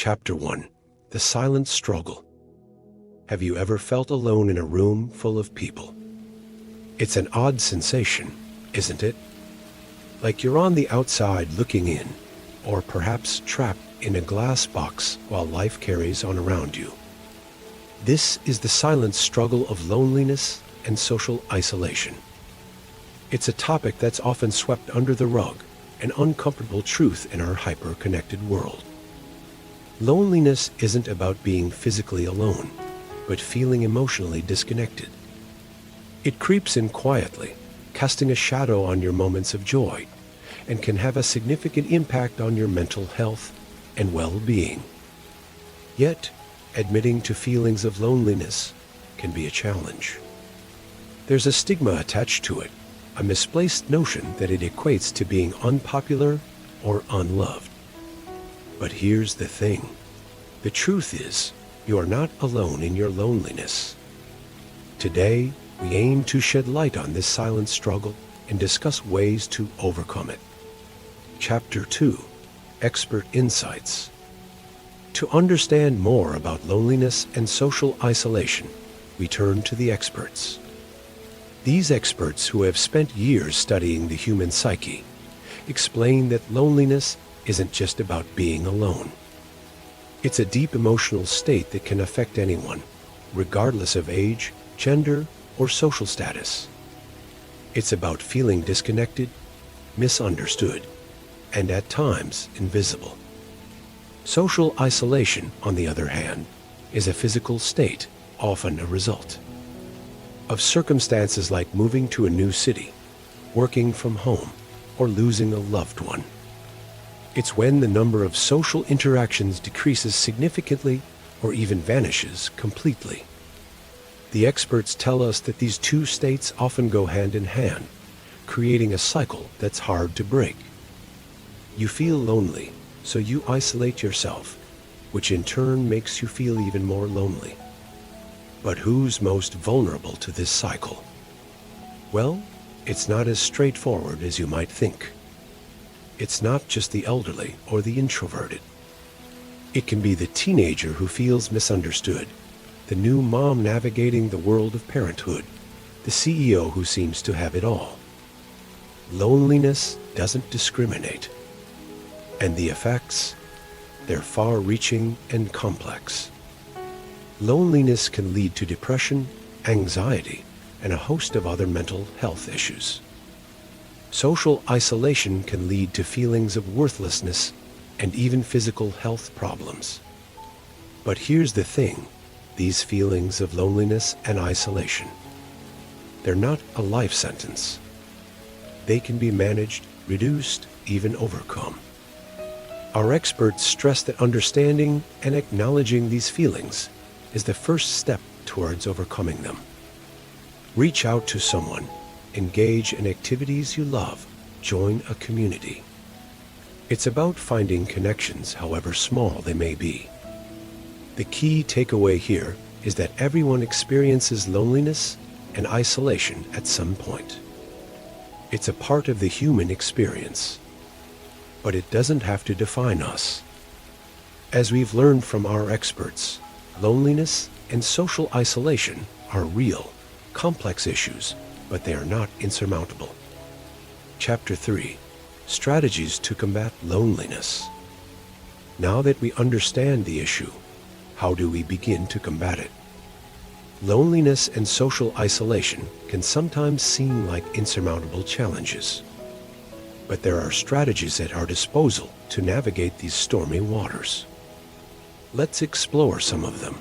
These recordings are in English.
Chapter 1: The Silent Struggle. Have you ever felt alone in a room full of people? It's an odd sensation, isn't it? Like you're on the outside looking in, or perhaps trapped in a glass box while life carries on around you. This is the silent struggle of loneliness and social isolation. It's a topic that's often swept under the rug, an uncomfortable truth in our hyper-connected world. Loneliness isn't about being physically alone, but feeling emotionally disconnected. It creeps in quietly, casting a shadow on your moments of joy, and can have a significant impact on your mental health and well-being. Yet, admitting to feelings of loneliness can be a challenge. There's a stigma attached to it, a misplaced notion that it equates to being unpopular or unloved. But here's the thing. The truth is, you are not alone in your loneliness. Today, we aim to shed light on this silent struggle and discuss ways to overcome it. Chapter 2: Expert Insights. To understand more about loneliness and social isolation, we turn to the experts. These experts, who have spent years studying the human psyche, explain that loneliness isn't just about being alone. It's a deep emotional state that can affect anyone, regardless of age, gender, or social status. It's about feeling disconnected, misunderstood, and at times invisible. Social isolation, on the other hand, is a physical state, often a result of circumstances like moving to a new city, working from home, or losing a loved one. It's when the number of social interactions decreases significantly or even vanishes completely. The experts tell us that these two states often go hand in hand, creating a cycle that's hard to break. You feel lonely, so you isolate yourself, which in turn makes you feel even more lonely. But who's most vulnerable to this cycle? Well, it's not as straightforward as you might think. It's not just the elderly or the introverted. It can be the teenager who feels misunderstood, the new mom navigating the world of parenthood, the CEO who seems to have it all. Loneliness doesn't discriminate. And the effects? They're far-reaching and complex. Loneliness can lead to depression, anxiety, and a host of other mental health issues. Social isolation can lead to feelings of worthlessness and even physical health problems. But here's the thing, these feelings of loneliness and isolation, they're not a life sentence. They can be managed, reduced, even overcome. Our experts stress that understanding and acknowledging these feelings is the first step towards overcoming them. Reach out to someone, engage in activities you love, join a community. It's about finding connections, however small they may be. The key takeaway here is that everyone experiences loneliness and isolation at some point. It's a part of the human experience, but it doesn't have to define us. As we've learned from our experts, loneliness and social isolation are real, complex issues, but they are not insurmountable. Chapter 3: Strategies to Combat Loneliness. Now that we understand the issue, how do we begin to combat it? Loneliness and social isolation can sometimes seem like insurmountable challenges. But there are strategies at our disposal to navigate these stormy waters. Let's explore some of them.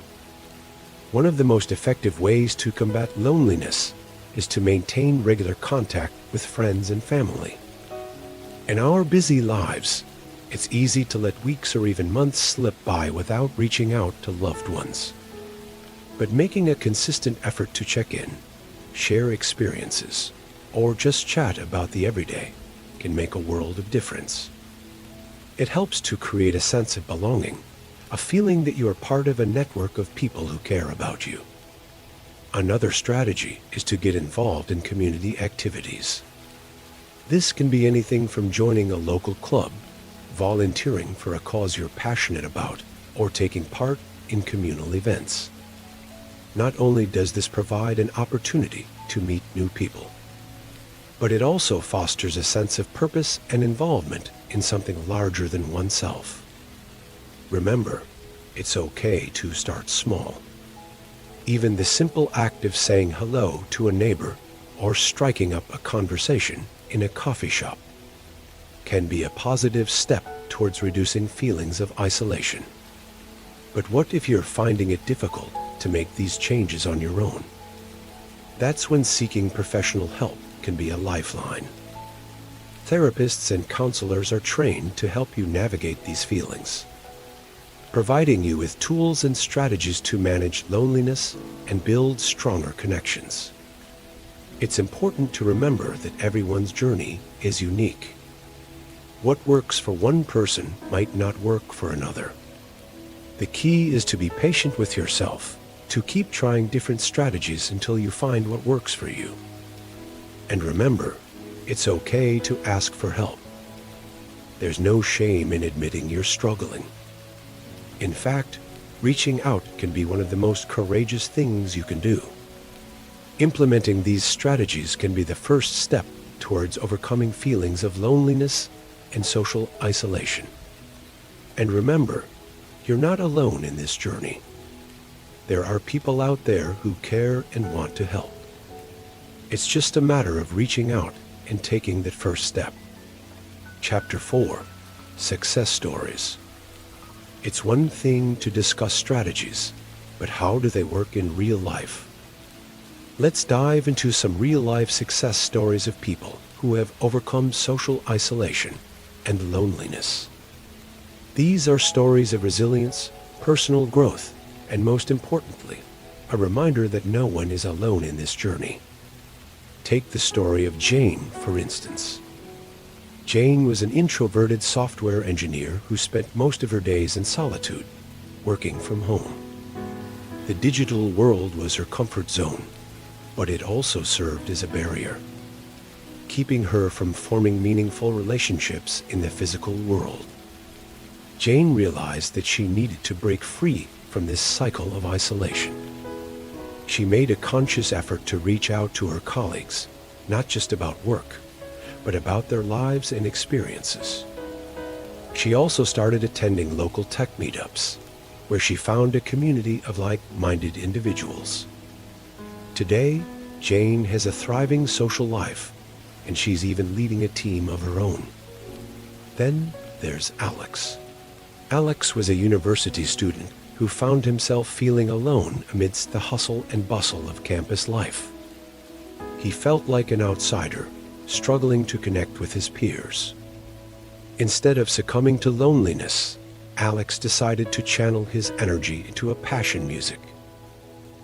One of the most effective ways to combat loneliness is to maintain regular contact with friends and family. In our busy lives, it's easy to let weeks or even months slip by without reaching out to loved ones. But making a consistent effort to check in, share experiences, or just chat about the everyday can make a world of difference. It helps to create a sense of belonging, a feeling that you are part of a network of people who care about you. Another strategy is to get involved in community activities. This can be anything from joining a local club, volunteering for a cause you're passionate about, or taking part in communal events. Not only does this provide an opportunity to meet new people, but it also fosters a sense of purpose and involvement in something larger than oneself. Remember, it's okay to start small. Even the simple act of saying hello to a neighbor or striking up a conversation in a coffee shop can be a positive step towards reducing feelings of isolation. But what if you're finding it difficult to make these changes on your own? That's when seeking professional help can be a lifeline. Therapists and counselors are trained to help you navigate these feelings, providing you with tools and strategies to manage loneliness and build stronger connections. It's important to remember that everyone's journey is unique. What works for one person might not work for another. The key is to be patient with yourself, to keep trying different strategies until you find what works for you. And remember, it's okay to ask for help. There's no shame in admitting you're struggling. In fact, reaching out can be one of the most courageous things you can do. Implementing these strategies can be the first step towards overcoming feelings of loneliness and social isolation. And remember, you're not alone in this journey. There are people out there who care and want to help. It's just a matter of reaching out and taking that first step. Chapter 4: Success Stories. It's one thing to discuss strategies, but how do they work in real life? Let's dive into some real-life success stories of people who have overcome social isolation and loneliness. These are stories of resilience, personal growth, and most importantly, a reminder that no one is alone in this journey. Take the story of Jane, for instance. Jane was an introverted software engineer who spent most of her days in solitude, working from home. The digital world was her comfort zone, but it also served as a barrier, keeping her from forming meaningful relationships in the physical world. Jane realized that she needed to break free from this cycle of isolation. She made a conscious effort to reach out to her colleagues, not just about work, but about their lives and experiences. She also started attending local tech meetups, where she found a community of like-minded individuals. Today, Jane has a thriving social life, and she's even leading a team of her own. Then there's Alex. Alex was a university student who found himself feeling alone amidst the hustle and bustle of campus life. He felt like an outsider, struggling to connect with his peers. Instead of succumbing to loneliness, Alex decided to channel his energy into a passion music.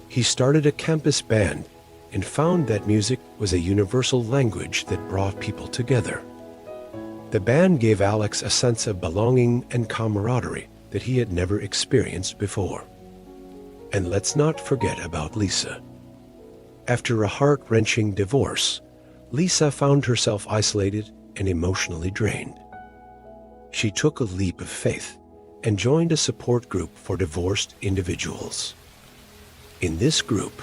He started a campus band and found that music was a universal language that brought people together. The band gave Alex a sense of belonging and camaraderie that he had never experienced before. And let's not forget about Lisa. After a heart-wrenching divorce, Lisa found herself isolated and emotionally drained. She took a leap of faith and joined a support group for divorced individuals. In this group,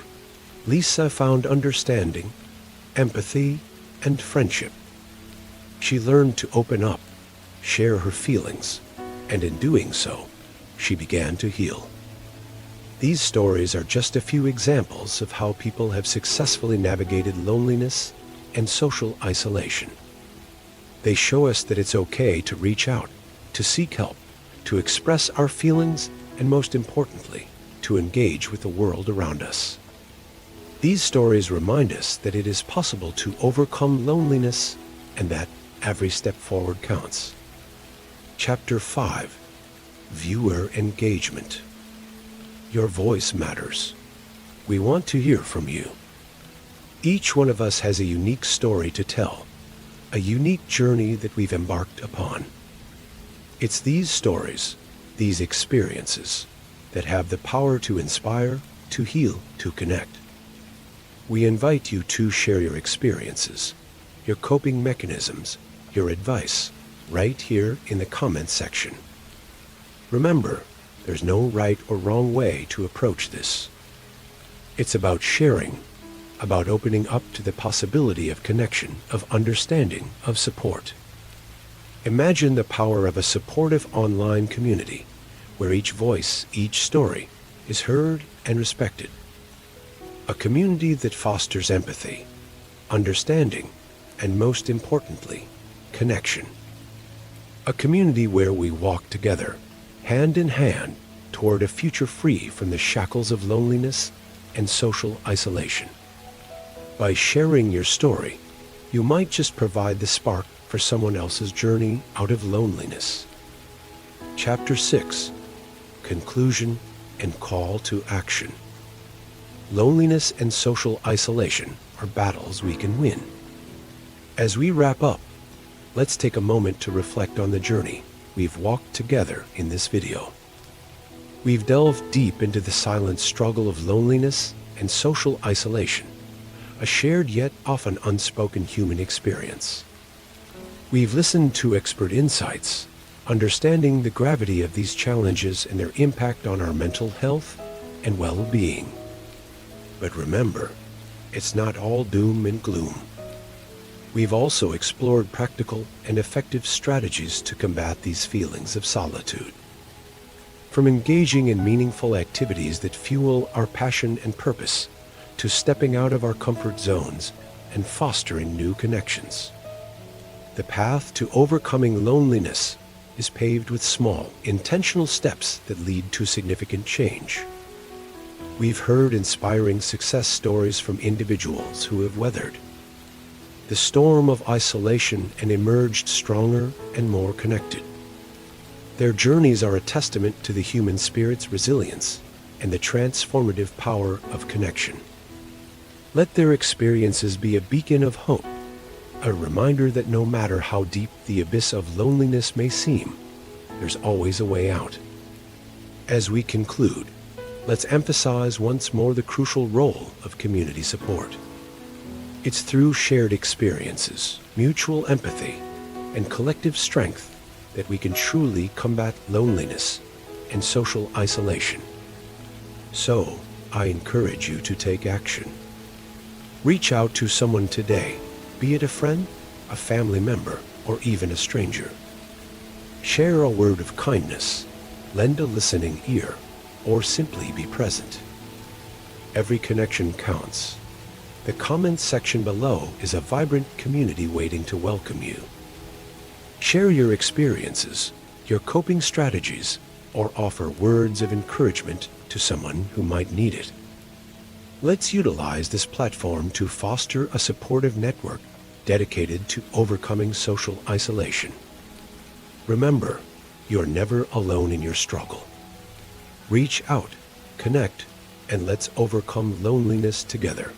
Lisa found understanding, empathy, and friendship. She learned to open up, share her feelings, and in doing so, she began to heal. These stories are just a few examples of how people have successfully navigated loneliness and social isolation. They show us that it's okay to reach out, to seek help, to express our feelings, and most importantly, to engage with the world around us. These stories remind us that it is possible to overcome loneliness and that every step forward counts. Chapter 5: Viewer Engagement. Your voice matters. We want to hear from you. Each one of us has a unique story to tell, a unique journey that we've embarked upon. It's these stories, these experiences, that have the power to inspire, to heal, to connect. We invite you to share your experiences, your coping mechanisms, your advice, right here in the comments section. Remember, There's no right or wrong way to approach this. It's about sharing, about opening up to the possibility of connection, of understanding, of support. Imagine the power of a supportive online community where each voice, each story is heard and respected. A community that fosters empathy, understanding, and most importantly, connection. A community where we walk together, hand in hand, toward a future free from the shackles of loneliness and social isolation. By sharing your story, you might just provide the spark for someone else's journey out of loneliness. Chapter 6: Conclusion and Call to Action. Loneliness and social isolation are battles we can win. As we wrap up, let's take a moment to reflect on the journey we've walked together in this video. We've delved deep into the silent struggle of loneliness and social isolation, a shared yet often unspoken human experience. We've listened to expert insights, understanding the gravity of these challenges and their impact on our mental health and well-being. But remember, it's not all doom and gloom. We've also explored practical and effective strategies to combat these feelings of solitude. From engaging in meaningful activities that fuel our passion and purpose, to stepping out of our comfort zones and fostering new connections. The path to overcoming loneliness is paved with small, intentional steps that lead to significant change. We've heard inspiring success stories from individuals who have weathered the storm of isolation and emerged stronger and more connected. Their journeys are a testament to the human spirit's resilience and the transformative power of connection. Let their experiences be a beacon of hope, a reminder that no matter how deep the abyss of loneliness may seem, there's always a way out. As we conclude, let's emphasize once more the crucial role of community support. It's through shared experiences, mutual empathy, and collective strength that we can truly combat loneliness and social isolation. So, I encourage you to take action. Reach out to someone today, be it a friend, a family member, or even a stranger. Share a word of kindness, lend a listening ear, or simply be present. Every connection counts. The comments section below is a vibrant community waiting to welcome you. Share your experiences, your coping strategies, or offer words of encouragement to someone who might need it. Let's utilize this platform to foster a supportive network dedicated to overcoming social isolation. Remember, you're never alone in your struggle. Reach out, connect, and let's overcome loneliness together.